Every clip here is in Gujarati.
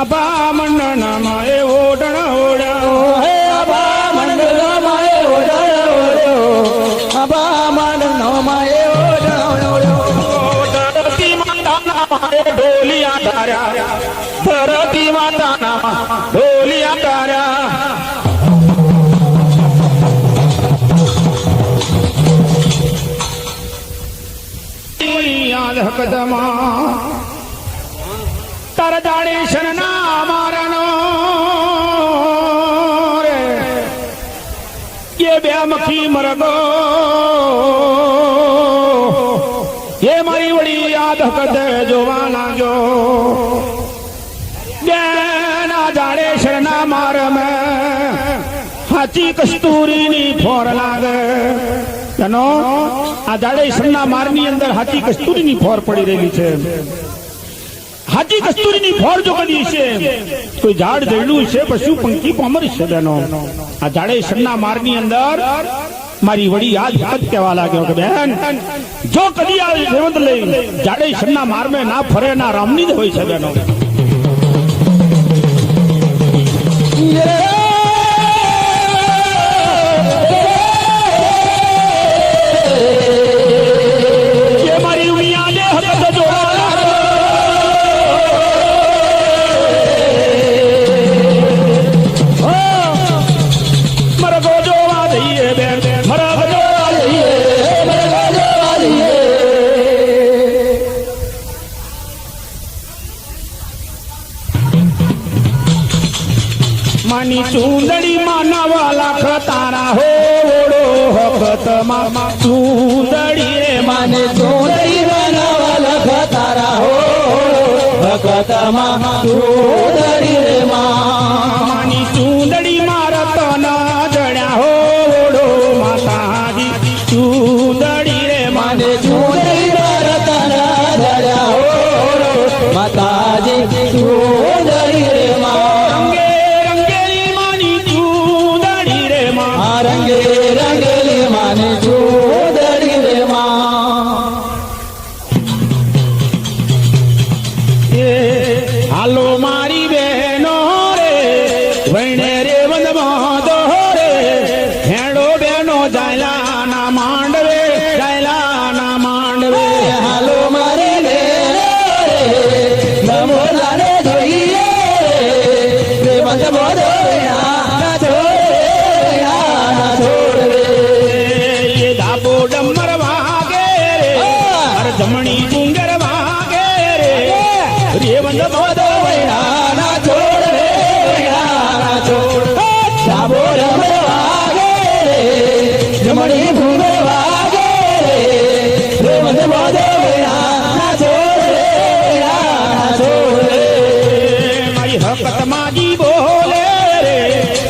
આભા મંડળમાં એ ઓઢણ ઓઢ્યો હે આભા મંડળમાં એ ઓઢણ ઓઢ્યો આભા મંડળમાં એ ઓઢણ ઓઢ્યો ધરતી માતાના મારે ઢોલિયા ધાર્યા ધરતી માતાના ઢોલિયા ધાર્યા યાદ હકદમાં તારા જાડે શરના મારનો રે એ બે મખી મરગો એ મારી વળી યાદ હકદ જોવા લાગ્યો બેના જાડે શરના માર મેં હાચી કસ્તુરીની ફોર લાગે તેનો આ જાડેશ્વરના મારની અંદર હાચી કસ્તુરીની ફોર પડી રહેલી છે હાચી કસ્તુરીની ફોર જો કદી છે કોઈ ઝાડ જડ્યું છે પશુ પંખી પામરી છે બેનો આ જાડેશ્વરના મારની અંદર મારી વડી યાદ વખત કહેવા લાગ્યો કે બેન જો કદી આ રેવંત લઈ જાડેશ્વરના મારમે ના ફરે ના રામની જ હોય છે બેનો માની ચૂંદડી માનવા લાખ તારા હો ઓડો હકત માં ચૂંદડી રે માને ચૂંદડી માનવા લાખ તારા હો હકત માં ચૂંદડી રે માની ચૂંદડી મારત ના જડ્યા હો ઓડો માતાજી ચૂંદડી રે માને ચૂંદડી મારત ના જડ્યા હો માતાજી ચૂંદડી રે રંગે રંગેલી માને ચૂંદડી રે હાલો મારી બહેનો રે વણે રે વંદમાં દો રે હેડો બેનો જાયલા ના માંડવે જાયલા ના માંડવે હાલો મારી બહેનો રે નમો લાને જોઈએ રે વંદમાં દો જમણી ડુંગર વાગે રે રેવંદ બોધો વૈણાના છોડ રે વૈણાના છોડ ડાબો રમ વાગે રે જમણી ડુંગર વાગે રે રેવંદ બોધો વૈણાના છોડ રે વૈણાના છોડ રે મારી હકત માજી બોલે રે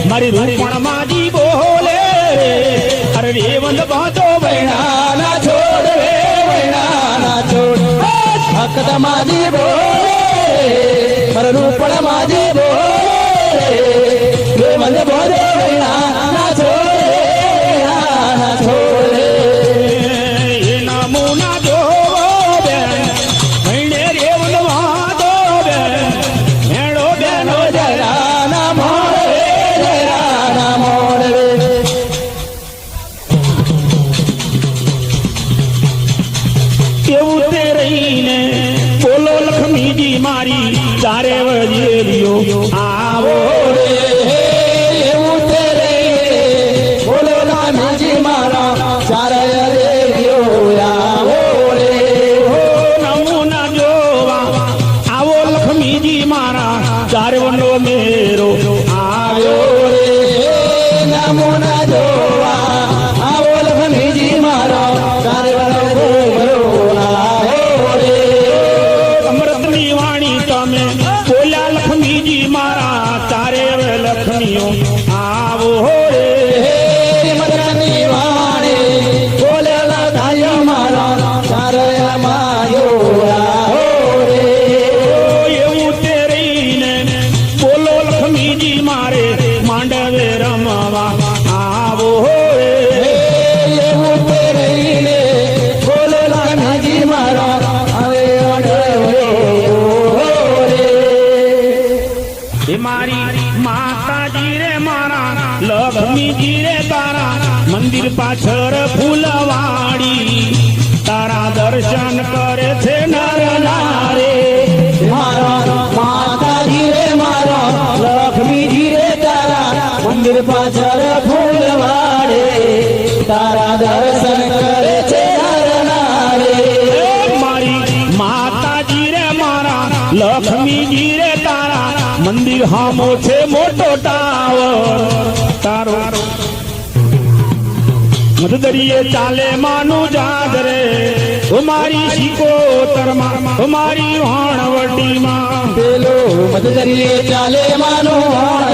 મારી રૂપણ માજી બોલે રે અરે રેવંદ બોધો વૈણાના છોડ રે હકત માજી બોલે પર રૂપણ માજી બોલે રે મંદ બોલે ના છોડે ના છોડે એ નામો ના જોવો બેન મહિને રેવંદ વાદો બેન મેળો બેનો જરા ના મોડે જરા ના મોડે કેવું તે રહીને બોલો લક્ષ્મીજી મારી તારે વજેરિયો આવો રે એવું તે રે બોલો લક્ષ્મીજી મારા ચારે દેવ્યો આવો રે નમૂના જોવા આવો લક્ષ્મીજી મારા ચારે વનો મેરો આવ્યો રે નમૂના જોવા આવો લક્ષ્મીજી મારા ચારે વનો અમૃતની વાણી તમે બોલ્યા લક્ષ્મીજી મારા તારે લક્ષ્મીઓ આવો રે મદનની વાણી બોલેલા ધાયો મારા ચારે માયો આવો રે એવું તે રહીને બોલો લક્ષ્મીજી મારે માંડવે રમવા મંદિર પાછળ ફૂલવાડી તારા દર્શન કરે છે નર નારી મારા માતાજી રે મારા લક્ષ્મીજી રે તારા મંદિર પાછળ ફૂલવાડે તારા દર્શન કરે છે નર નારી મારી માતાજી રે મારા લક્ષ્મીજી રે તારા મંદિર હામો છે મોટો ટાવર તારો મધદરીએ ચાલે માનું જાગ રે મારી શિકોતરમાં મારી વાણવટીમાં પેલો મધદરીએ ચાલે માનું હોણ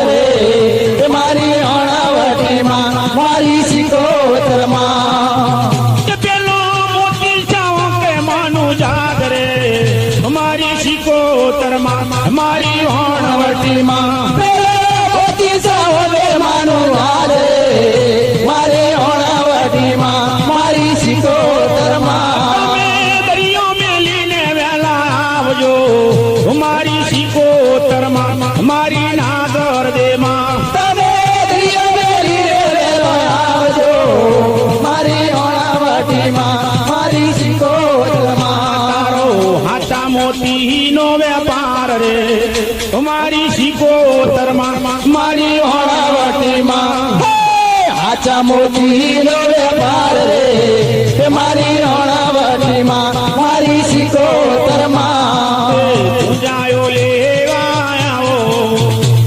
રે મારી અણાવટીમાં મારી સિકોતરમાં પેલો મોતી ચાવો કે માનું જાગ રે મારી શિકોતરમાં મારી વાણવટીમાં પેલો મોતી સાવલે માનું હાલ રે મારી અણાવટીમાં મારી સિકોતરમાં તમે દરિયો મેલીને વેલા આવજો મારી શિકોતરમાં મારી નાગર દેમાં તમે દરિયો મેલી રે વેલો આવજો મારી અણાવટીમાં મારી સિકોતરમાં તારો હાચા મોતીનો વેપાર રે મારી શિકોતરમાં મારી વાણવટીમાં આચા મોતીનો વેપાર રે તે મારી અણાવટીમાં મારી સિકોતરમાં પૂજાયો લેવા આવો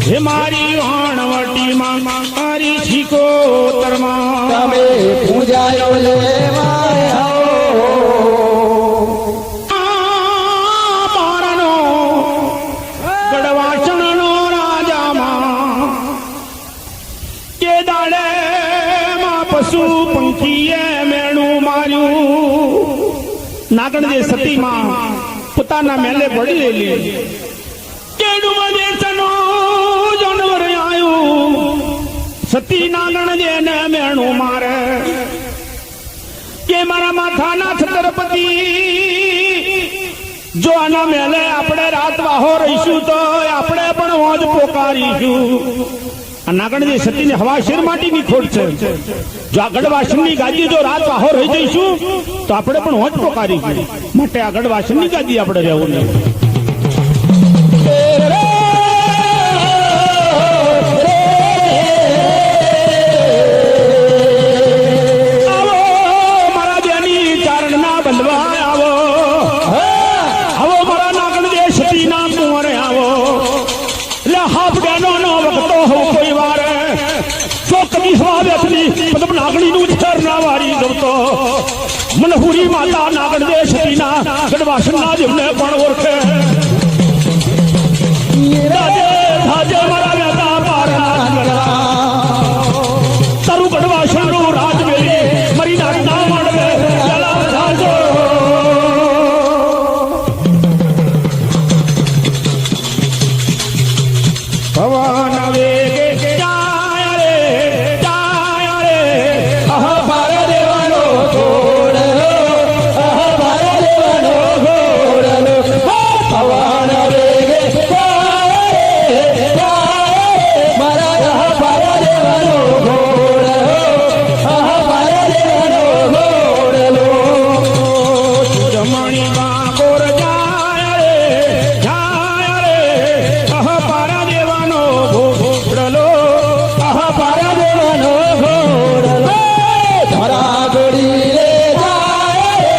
હે મારી વાણવટીમાં મારી શિકોતરમાં તમે પૂજાયો લેવા આવો મારનો ગઢવાસણનો રાજામાં કે દાડે માં પશુ પંખીએ મેણું માર્યું નાગણ જે સતીમાં પોતાના મેલે પડી લેલી કેડુમાં દેશનો જાનવર આયું સતી નાગણ જેને મેણું મારે કે મારા માથાના છત્રપતિ જો આના મેલે આપણે રાત વાહો રહીશું તો આપણે પણ હોજ પોકારીશું આ નાગણ જે સતીને હવા શેર માટીની ખોટ છે જો આ ગઢવાસનની ગાદી જો રાત વાહો રહી જઈશું તો આપણે પણ હોજ પોકારીશું માટે આ ગઢવાસનની ગાદી આપણે રહેવું નહીં આવો મારા બેની ચારણના બંધવા આવો આવો મારા નાગણ જે સતીના કુંવરે આવો લે હાફ બેનો નો વખતો હો કોઈ વાર જો કદી સ્વાવ્યથની પદમ નાગણીનું છેર ના વારી ગમતો મનહુરી માતા નાગણ જે સતીના ગઢવાસનના જેમને પણ ઓળખે રાજે રાજે મારા વેતા પારના તારું ગઢવાસનનું રાજ મેલી મારી નારી ના મળે ચલા રાજો ભવન વેગે જાય રે આહ ભાર દેવાનો ઘોડલો આહ ભાર દેવાનો ઘોડલો ભગવાન વેગે મારા આહ ભાર દેવાનો ઘોડલો આહ ભાર દેવાનો ઘોડલો જમણી બાકોર જાય રે અહ પારા દેવાનો ઘોડલો આહ ભાર દેવાનો ઘોડલો ધરા ગોડી રે જાય રે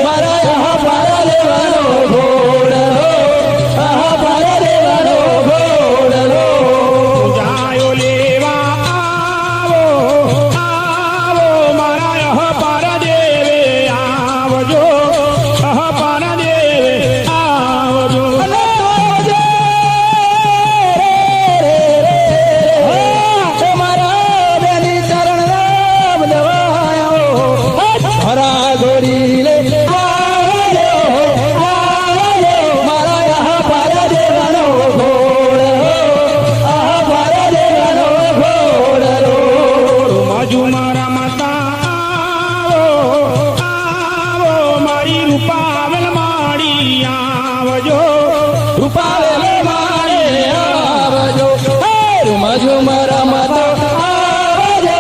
મારા આહ ભાર દેવાનો ઘોડલો આહ ભાર દેવાનો ઘોડલો જાયો લેવા આવો આવો મારા અહ પારા દેવે આવજો અહ પારા દેવે આવજો બાજુ મારા માતા આવો આવો મારી રૂપાવેલ માડી આવજો રૂપાવેલ માળે આવજો મારા માતા આવજો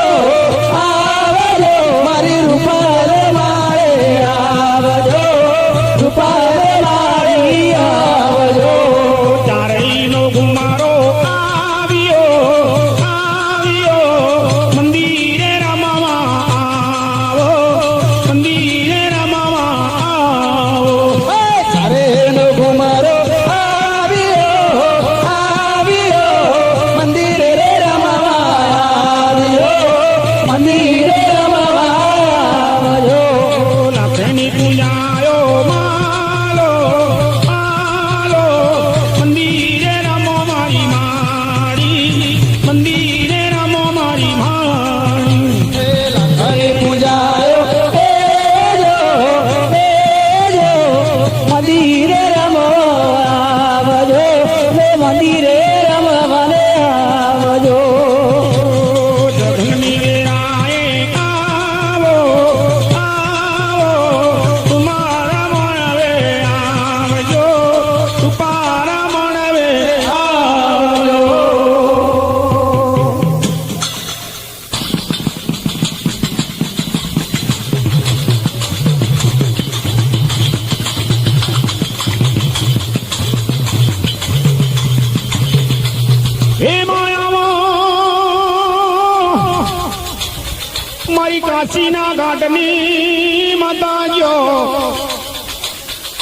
મારી કાશીના ઘાટની માતાજીઓ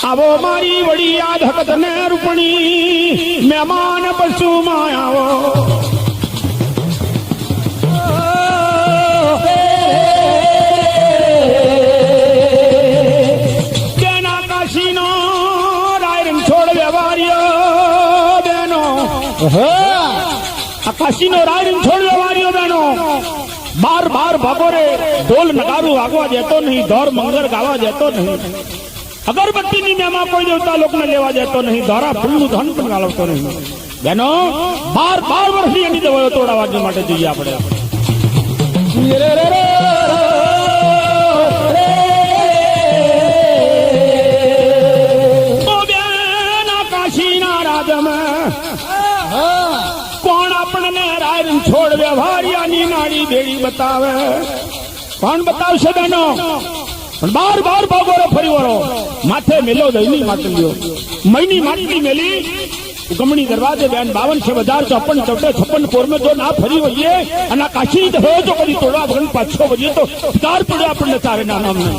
આવો મારી વડી યાદ હકત ને રૂપણી મહેમાન પશુમાં આવો તેના કાશીનો રાયરણ છોડ વ્યવહાર્યો બેનો આ કાશીનો રાયરણ છોડ વ્યવહાર્યો બેનો બાર બાર ભાગોરે ઢોલ નગારું વાગવા દેતો નહીં ધોર મંગર ગાવા દેતો નહીં અગરબત્તીની મેમાં કોઈ દેવતા લોકને લેવા દેતો નહીં ધોરા ફૂલનું ધન પણ ગાળવતો નહીં બેનો 12 વર્ષની એની દવાઓ તોડાવવા માટે જોઈએ આપણે કાશીના રાજમાં કોણ આપણને રાયરણ છોડ વ્યવહારિયાની નાડી બેડી બતાવે કોણ બતાવશે બેનો પણ 12 ભાગોરે ફરી વળો માથે મેલો દઈની માટલીઓ મહીની માટલી મેલી ગમણી દરવાજે બેન 52 54 54 પોરમે જો ના ફરી વળીએ અને કાશી હોય તો કદી તોડવા વગર પાછો વળીએ તો કાર પડ્યો આપણને તારે ના નામને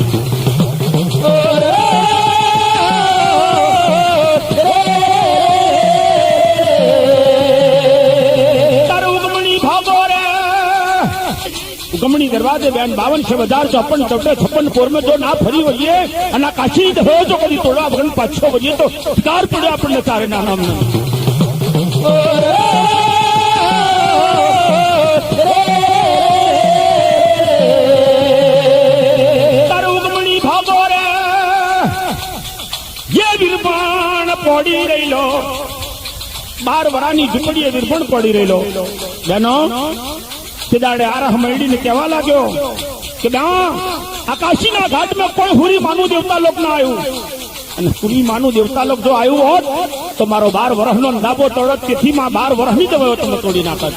ગમણી દરવાજે બેન 52 54 54 પોરમે જો ના ફરી વળીએ અને કાશી હોય તો કદી તોડવા વગર પાછો વળીએ તો કાર પડ્યો આપણને તારે ના નામને પડી રહેલો 12 વરાની ઝૂંપડીએ વિરભણ પડી રહેલો બેનો દાડે આરહ મળીને કહેવા લાગ્યો કે આકાશીના ઘાટમાં કોઈ હુરી માનું દેવતા લોક ના આવ્યું અને હુરી માનું દેવતા લોક જો આવ્યું હોત તો મારો 12 વર્ષનો ડાબો તોડત તેથી માં 12 વર્ષની દવાઓ તમે તોડી નાખત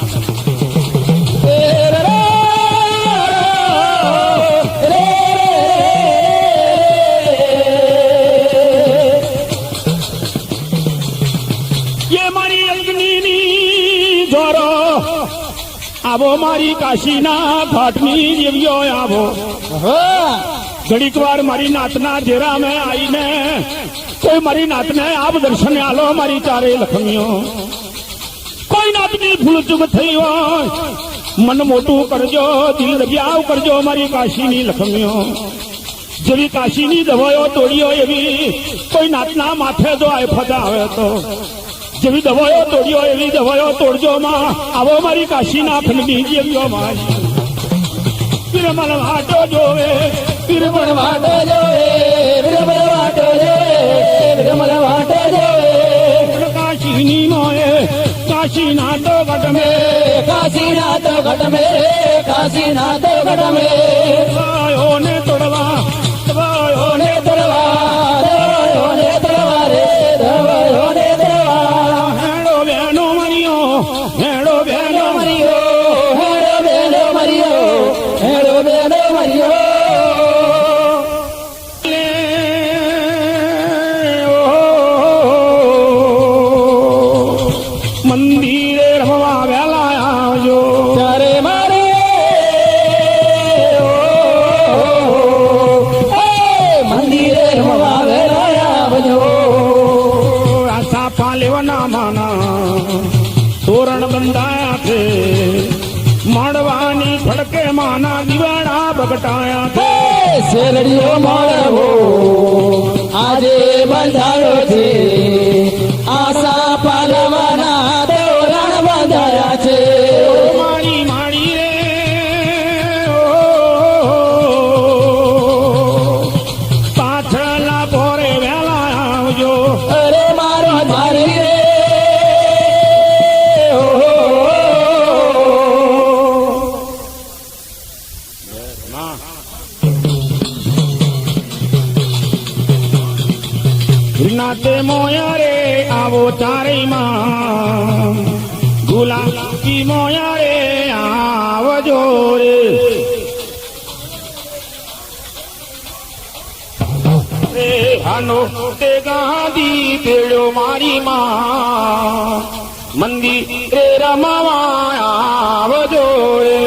આવો મારી કાશીના ઘાટની દેવીઓ આવો ઘડીક વાર મારી નાતના જેરા મેં આવીને કોઈ મારી નાતને આપ દર્શને આલો મારી ચારે લખમીઓ કોઈ નાતની ભૂલ ચૂક થઈ હોય મન મોટું કરજો દિલ રબ્યાવ કરજો મારી કાશીની લખમીઓ જેવી કાશીની દવાઓ તોડીઓ એવી કોઈ નાતના માથે જો આફત આવે તો જેવી દવાઓ તોડ્યો એવી દવાઓ તોડજો માં આવો મારી કાશીના ખંડની જેવીઓ માં પીરમલ વાટો જોવે પીરમલ વાટો જોવે પીરમલ વાટો જોવે પીરમલ વાટો જોવે કાશીની મોએ કાશીના તો ઘટ મે કાશીના તો ઘટ મે કાશીના તો ઘટ મે દવાઓને તોડવા દવાઓને તોડવા દવાઓને તોડવા રે દવાઓને હેડો બેનો મરિયો હેડો બેનો મરિયો હેડો બેનો મરિયો મંદિરે રમવા વેલા આવજો ત્યારે મારે મંદિરે રમવા વેલા આવજો આશા પાલેવના માના તોરણ બંધાયા છે મળવાની ફડકે માના દિવાળા બગટાયા છે શેરડીઓ મળવો આજે બંધાયો છે આશા પાલવાના તોરણ બંધાયા છે મારી માડી રે પાછળના પોરે વેલા આવજો અરે મારો મારી રે નાતે મોયા રે આવો ચારેયમાં ગુલાબી મોયા રે આવજો રે હાનો તે ગાંધી પેડ્યો મારી માં મંદિરે રમવા આવજો રે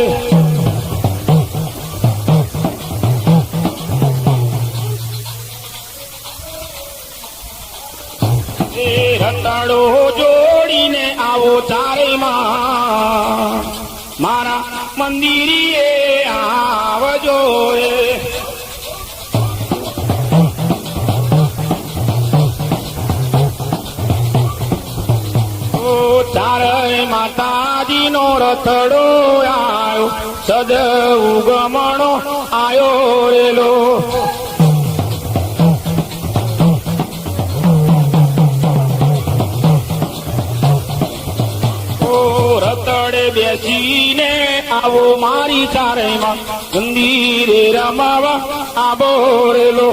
એ રતાડો જોડીને આવો ચારેયમાં મારા મંદિરીએ આવજો એ ચારે માતાજીનો રથડો આવ્યો સદ ઉગમણો આયો રેલો રતડે બેસીને આવો મારી ચારેમાં મંદિરે રમાવા આવો રેલો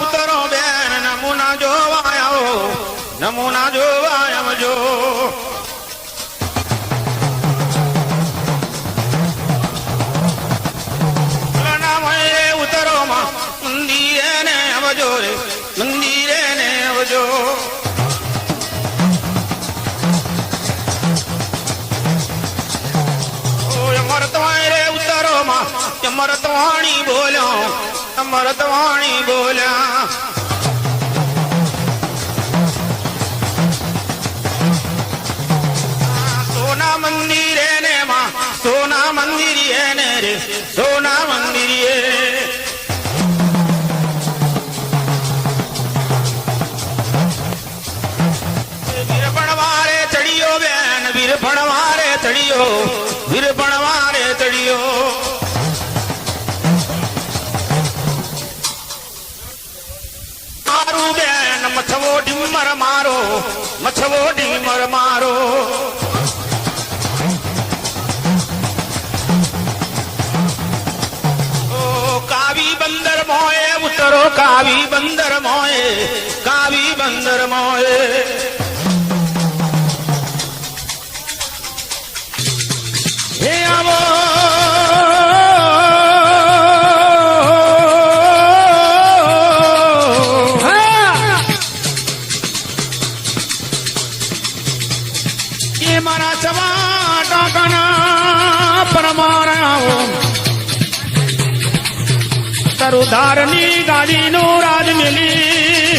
ઉતરો બેન નમૂના જોવા આવો નમૂના જોવા આવજો ઉતરો માં મંદિરે ને આવજો રે મંદિરે ને આવજો અમરતવાણી ઉતરો માં અમરતવાણી બોલ્યો અમરતવાણી બોલ્યા સોના મંદિરે ને માં સોના મંદિરે ને રે સોના મંદિરે વીરપણવારે ચડિયો બેન વીરપણવારે ચડિયો વીરપણવારે ચડિયો બેન મછવો ડીમર મારો મછવો ડીમર મારો ઓ કાવી બંદર મોએ ઉતરો કાવી બંદર મોએ કાવી બંદર મોએ હે આવો મારા સવા ટાકાના પરમારાઓ તરુધારની ગાડીનું રાજ મેલી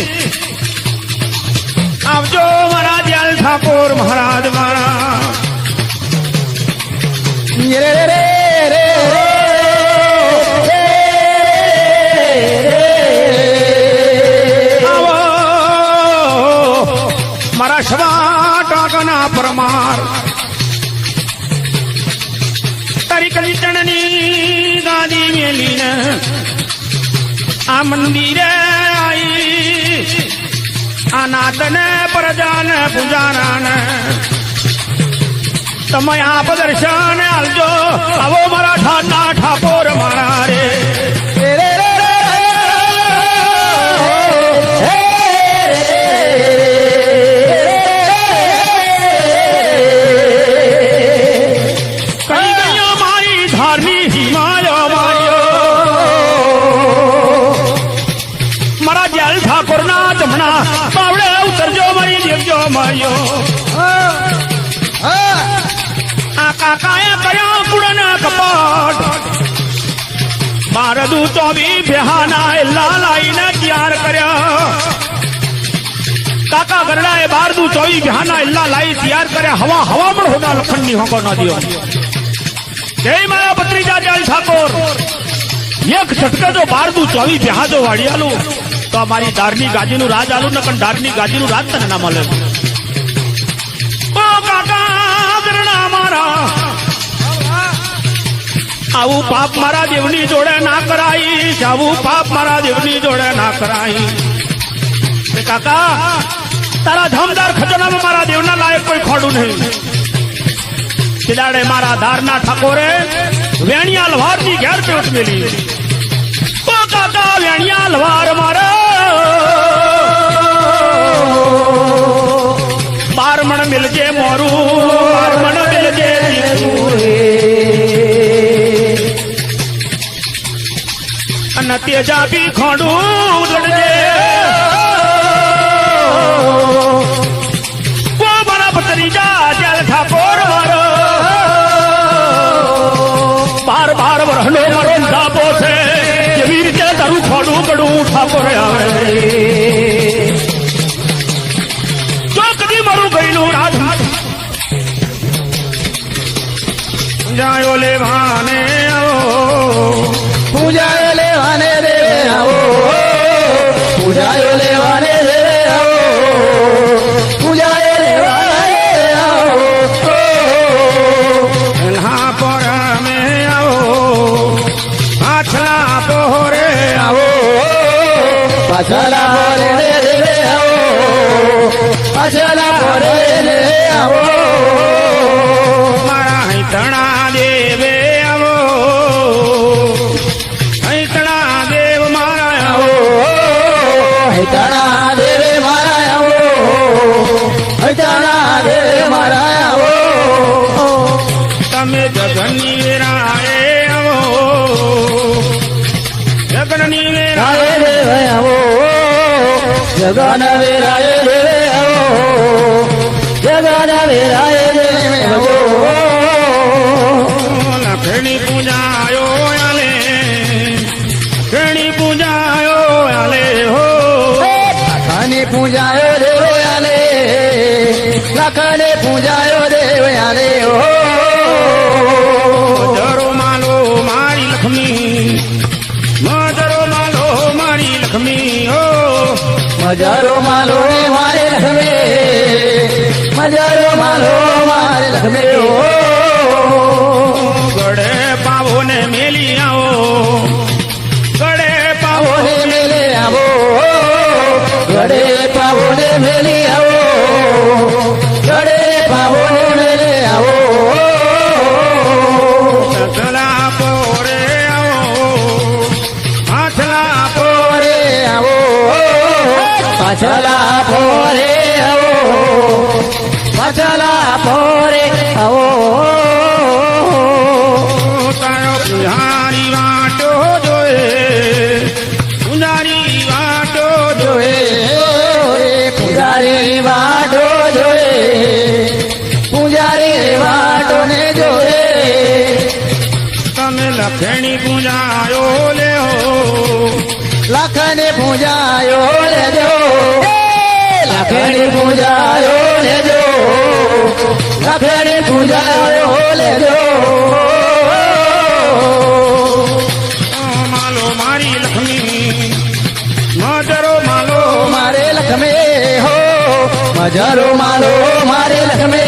આવજો મારા દયાલ ઠાકોર મહારાજ મારા રે રે રે આવો મારા સવા ટાકાના પરમાર તારી કલીટણની ગાદી મેલીને આ મંદિરે આવી આ નાતને પ્રજાને પૂજારાને તમે આપ દર્શન આલજો આવો મારા ઠાઠા ઠાકોર મારા રે બાવડે ઉતરજો મારી દેવજો માર્યો આ કાકાએ કર્યો કુડના કપાટ મારા દૂ 24 બેહાના એલા લાઈને તૈયાર કર્યા કાકા ગરડાએ 12 દૂ 24 બેહાના એલા લાઈ તૈયાર કર્યા હવા પણ હોના લખણની હોકો ના દિયો જય મારા ભત્રીજા દયાલ ઠાકોર એક છટકે જો 12 દૂ 24 બેહાજો વાડિયાલું તો અમારી દારની ગાદીનું રાજ આલુ ને પણ દારની ગાદીનું રાજ તને ના મળે ઓ કાકા ગરડા મારા આવું પાપ મારા દેવની જોડે ના કરાઈ આવું પાપ મારા દેવની જોડે ના કરાઈ કાકા તારા ધામદાર ખજાનામાં મારા દેવના લાયક કોઈ ખોડું નહીં છેડાડે મારા ધારના ઠાકોરે વેણિયા લવારની ઘેર પેટ મેલી ઓ કાકા વેણિયા લવાર મારા બારમણ મિલજે મોરું બારમણ મિલજે અને તેજાબી ખોડું દડજે ઓ મારા ભત્રીજા જેલ ઠાકોર મારો બાર બાર વરહનો મારો ધાબો છે એવી રીતે તારું ખોડું ગડું ઠાકોર આવે જો કદી મારું ગયેલું રાજ જાયો લેવાને પૂજાયો લેવાને રે આવો પૂજાયો લેવાને રે આવો પૂજાયો લેવાને આવો એના પર અમે આવો પાછલા પોરે આવો પાછલા પોરે રે આવો પાછલા પોરે રે આવો મારા હૈતણા દેવે આવો હૈતણા દેવ મારા આવો હૈતાણા દેવે મારા આવો હૈતાણા દેવે મારા આવો તમે જગનની વેરાએ આવો જગનની વેરાએ રાય દેવે આવો જગન વેરાય દેવે આવો જગન વેરાય દેવે આવો લખણી પૂજાયો આલે લખણી પૂજાયો આલે હો લખને પૂજાયો દેવે આલે લખને પૂજાયો દેવે આલે ઓ મજરો માલો મારી લક્ષ્મી મજરો માલો મારી લક્ષ્મી હો મજારો માલો રે મારે લખમે મજારો માલો મારે લખમે ઓ ગળે પાવો ને મેલી આવો ગળે પાવો પાવોને મેલે આવો ગળે પાવોને મેલે આવો ગળે પાવોને મેલે આવો પાછલા પોરે આવો પાછલા પોરે પોરે આવો પાછલા પોરે આવો પાછલા પોરે આવો તારો પુજારી વાટો જોએ પુજારી વાટો જોએ જોએ પૂજારી વાટો જોએ પૂજારી વાટો ને જોએ તમે લખણી પૂજાયો લેહો લખને પૂજાયો લેજો લખને પૂજાયો લેજો લખને પૂજાયો લેજો માલો મારી લક્ષ્મી મજરો માલો મારે લખમે હો મજારો માલો મારે લખમે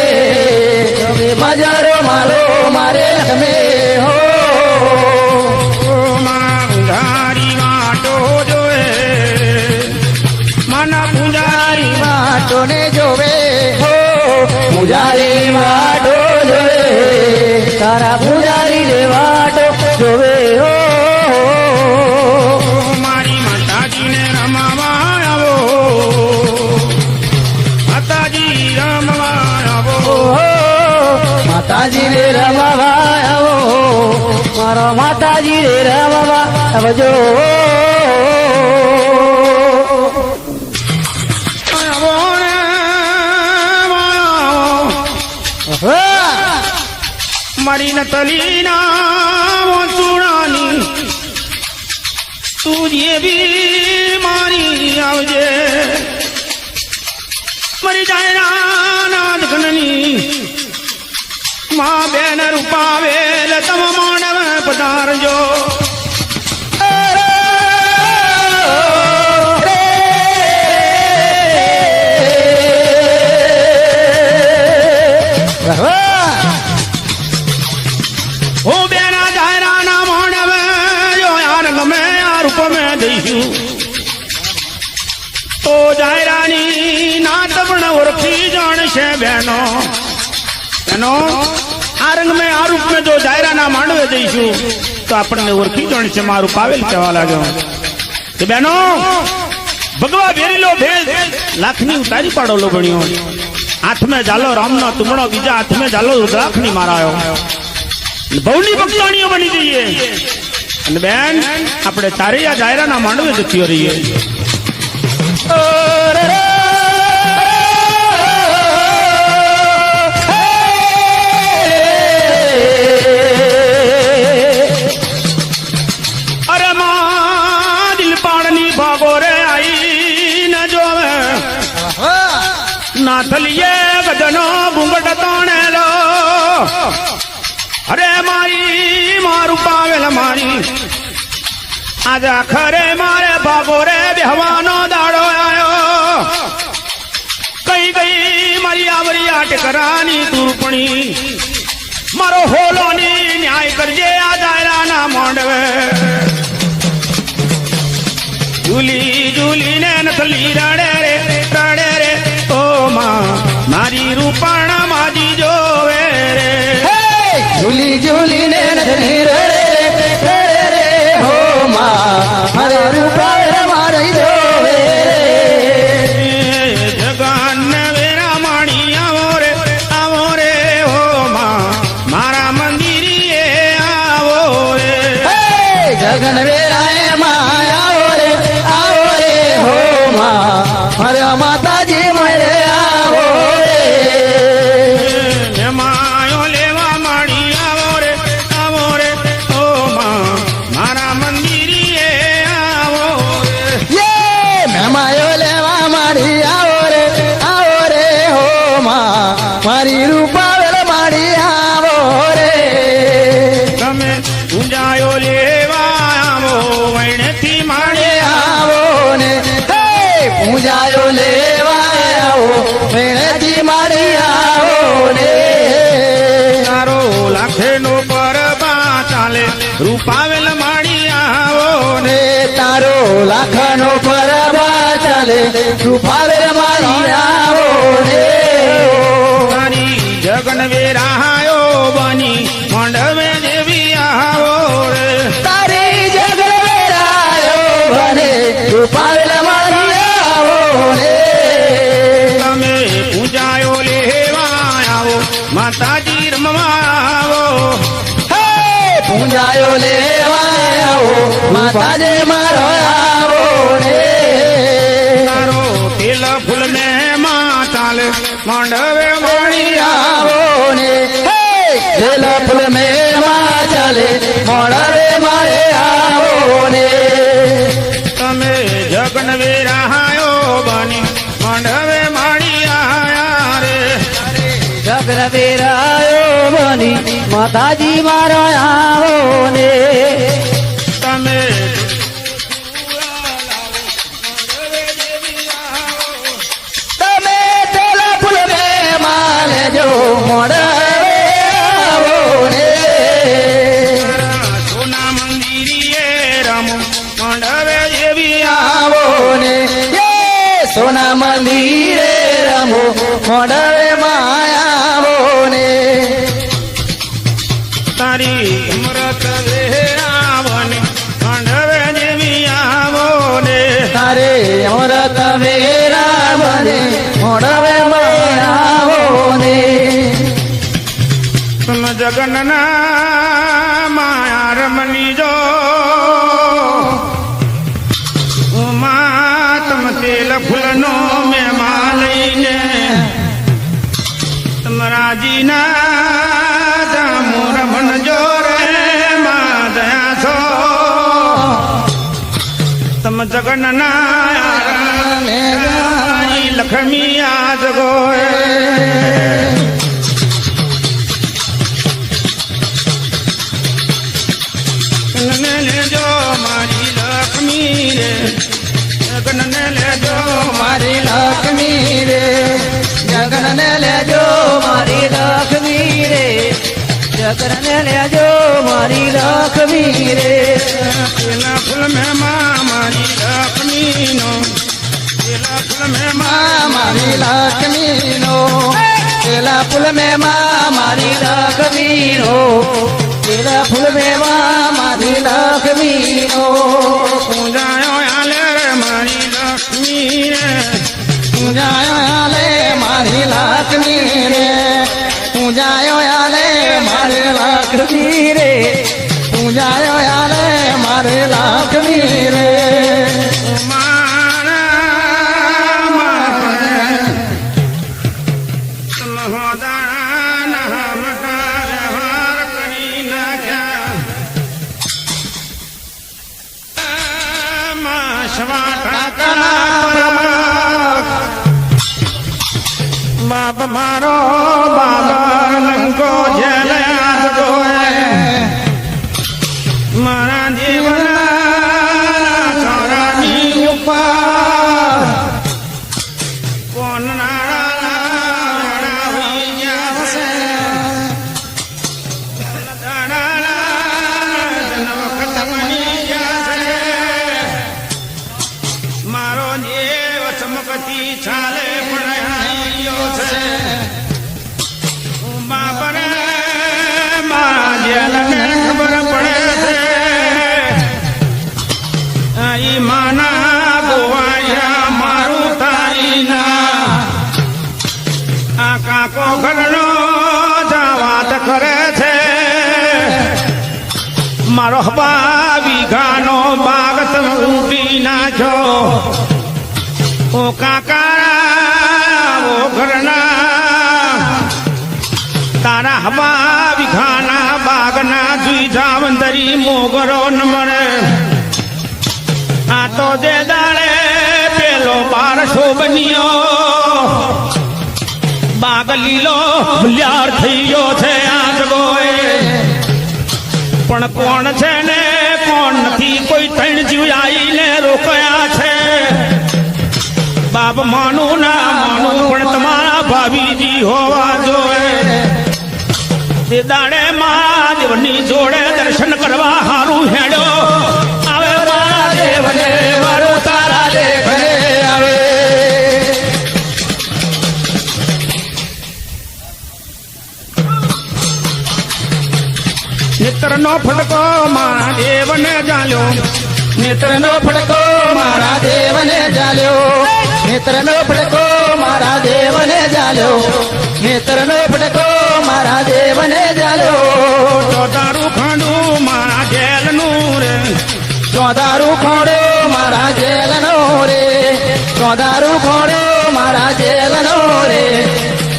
મજારો માલો મારે લખમે હો માં પુજારી વાટો જોએ માના પુજારી વાટો ને જોવે હો પૂજારી વાટો જોવે તારા પૂજારી રે વાટો જોવે હો મારી માતાજીને રમાવા આવો માતાજી રમવા આવો માતાજી રે રમવા આવો મારા માતાજી રે રમવા આવજો આવો ને આવો. મારી નતલીના વંસુડાની તું જે બી મારી આવજે મારી જાયરા નાદઘનની માં બેન રૂપાવેલ તમ માનવ પધારજો હું બેના જાયરા ના માનવ જો યાર ગમે આ રૂપ મેં દઈશું તો જાયરાની નાત પણ ઓળખી જાણશે બેનો બેનો આર માંડવે જઈશું તો આપણને ઓળખી જણ છે મારું પાવેલ કહેવા લાગ્યો કે બેનો ભગવા ભેરીલો ભેદ લાખની ઉતારી પાડો લો ભણ્યો હાથમે જાલો રામનો તુમડો બીજા હાથમે જાલો રુદ્રાક્ષની મારાયો ભવની ભક્તાણીઓ બની જઈએ અને બેન આપણે તારિયા જાયરાના માંડવે જતી રહીએ અરે માં દિલ પાડની ભાગો રે આઈ ન જોવે નાથલીએ ગજનો ઘૂંઘટ તાણેલો અરે મારી મારું પાવેલ મારી આજે આખરે મારે ભાગો રે બેહવાનો દાડો આવ્યો કઈ ગઈ મારી આવરી આટકરાની તુરપણી મારો હોલોની ન્યાય કરજે આ દાયરાના માંડવે ઝૂલી ઝૂલીને નથલી રડે રે ઓ માં મારી રૂપાણા માજી જોવે રે ઝૂલી ઝૂલીને નથલી રડે રે હો માં મારે રૂપાળ મારી જોવે જગન વેરા માણી આવો રે હો માં મારા મંદિરીએ આવો રે જગન વેરાએ માં આવો રે હો માં મારા માતાજી મળે આવો રે માયો લેવા માણી આવો રે ઓ માં મારા મંદિરીએ આવો રે મેમાયો લેવા મારી આવો રે હો માં મારી રૂપાવેલ મારી આવો રે તમે ઊંજાયો લેવા આવો વૈણેથી માણી આવો ને પૂજાયો લેવા આવો વેણેથી મારી આવો ને તારો લાખેનો પરબા ચાલે રૂપાવેલ માણી આવો ને તારો લાખનો પરબા ચાલે રૂપાવેલ મારી આવો ને તારી જગન વેરાયો બની માંડવે દેવી આવો રે તારી જગન વેરાયો બને રૂપાવેલ મારી આવો ને તમે પૂજાયો લેવા આવો માતાજી રમવા આવો પૂજાયો લેવા આવો માતાજે મારો આવો ને તારો તેલ ફૂલ ને માં ચાલે માંડવે માણી આવો ને જેલા ફૂલ મે માં ચાલે મોડાવે મારે આવો ને તમે જગન વેરાયો બની માંડવે માણી આયા રે જગન વેરાયો બની માતાજી મારો આવો ને તમે તમે તેલા ફૂલ મે માં લેજો મોડાવે આવો ને સોના મંદિરીએ રમો માંડવે દેવી આવો ને સોના મંદિરે રમો મોડાવે માં આવો ને તારી અમૃત વેરાવને માંડવે દેવી આવો ને તારે અમૃત વેરા બને મોડાવે માં આવો ને तुम जगन्ना माया रमनी जो उमा तुम तेल फूलनो में मालईने तुम राजीना जामू रमन जो रे मा दया सो तुम जगन्ना लक्ष्मी आज गोए ગગનને લેજો મારી લક્ષ્મી રે ગગનને લેજો મારી લક્ષ્મી રે જગનને લેજો મારી લક્ષ્મી રે જગનને લેજો મારી લક્ષ્મી રે પેલા ફૂલ મેં મારી લક્ષ્મી નો પેલા ફૂલ મેં મારી લક્ષ્મી નો પેલા ફૂલ મેં મારી લક્ષ્મી નો પેલા ફૂલ મેવા મારી લક્ષ્મીનો પૂજાયો આલે રે મારી લક્ષ્મી રે પૂજાયો આલે મારી લક્ષ્મી રે પૂજાયો આલે મારી લક્ષ્મી રે પૂજાયો આલે મારી લક્ષ્મી રે બાપ મારો બાબા લંકો જેલ યાદ ગોએ મારા જીવના ચોરાની ઉપર કોણ નાડા હોઈ ગયા છે વખત બની ગયા છે મારો દેવ ચમકતી ચાલે પણ આવ્યો છે બાપરે મારા જેલને ખબર પડે છે આઈ માના ગોવાયા મારું તારીના આ કાકો ઘરનો વાત કરે છે મારો હબા વીઘાનો બાગ તમે ઉડી નાખ્યો ઓ કાકા ઓ ઘરના તારા હવા વિઘાના બાગના જુઈ જાવંદરી મોગરો ન મળે આ તો જે દાડે પેલો બારસો બન્યો બાગ લીલો ભૂલ્યાર થઈ ગયો છે આ જગોએ પણ કોણ છે ને કોણ નથી કોઈ ત્રણ જીવ આવીને રોકાયા છે બાપ માનું ના માનું પણ તમારા ભાભીજી હોવા જોઈએ તે દાડે મહાદેવની જોડે દર્શન કરવા હારું હેડો આવે મારા દેવને વારો તારા દેવને આવે નેત્રનો ફટકો મારા દેવને જાલ્યો નેત્રનો ફડકો મારા દેવને જાલ્યો નેત્રનો ફડકો મારા દેવને જાલ્યો નેત્રનો ફડકો મારા દેવને જાલ્યો ચોદારું ખાંડું મારા જેલનું રે ચોદારું ખોડો મારા જેલનો રે ચોદારું ખોડો મારા જેલનો રે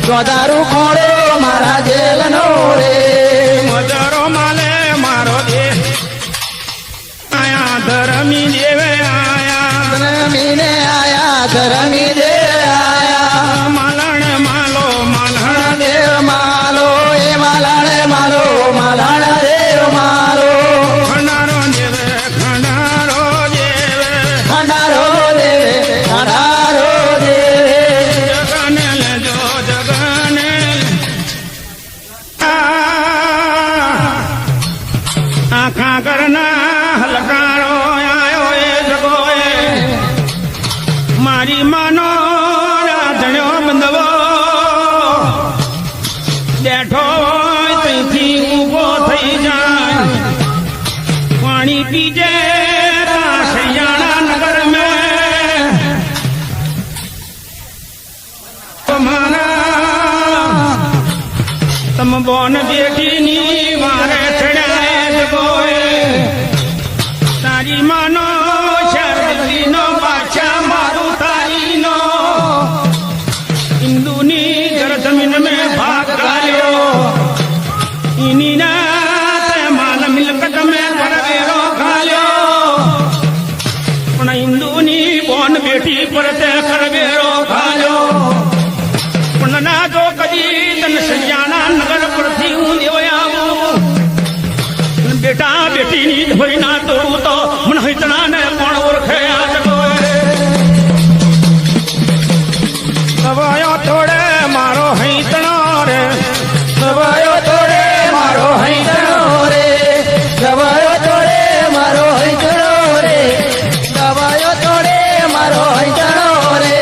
ચોદારું ખોડો મારા જેલનો રે મજરો માલે મારો દે આયા ધરમી દેવે આયા ધરમીને આયા ધરમી દે આયા માલણ માલો માલણ દેવ માલો એ માલાણે માલો માલાણા દેવ માલો ખંડારો દેવે ખંડારો દેવે ખંડારો દેવે ખંડારો દેવે જગને લેજો જગને આખા કરના હલકારો આયો એ જગોએ મારી માનો રાધણ્યો બંધવો બેઠો હોય ત્યાંથી ઊભો થઈ જાય પાણી પીજે રાશિયાણા નગર મેં તમ બોન બેટીની વારે ચડાય જગોએ તારી માનો શરદીનો પાછા મારું તારીનો હિન્દુની જર જમીન મેં ભાગ ગાલ્યો ઇની ના માલ મિલકત મેં પરવેરો ખાલ્યો પણ હિન્દુની બોન બેટી પર તે કરવેરો ખાલ્યો પણ ના જો કદી તન સૈયાના નગર પરથી હું દેવ આવું બેટા બેટીની ધોઈ ના તોડું તો મને હૈતણાને કોણ ઓળખે આ જગોએ સવાયો થોડે મારો હૈતણો રે સવાયો તોડે મારો હૈતણો રે સવાયો તોડે મારો હૈતણો રે સવાયો તોડે મારો હૈતણો રે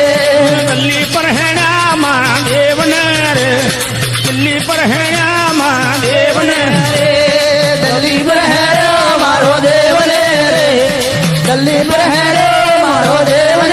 ગલ્લી પર હેણા મારા દેવને રે ગલ્લી પર હેણા મારા દેવને રે જલ્દી પ્રહેણે મારો દેવ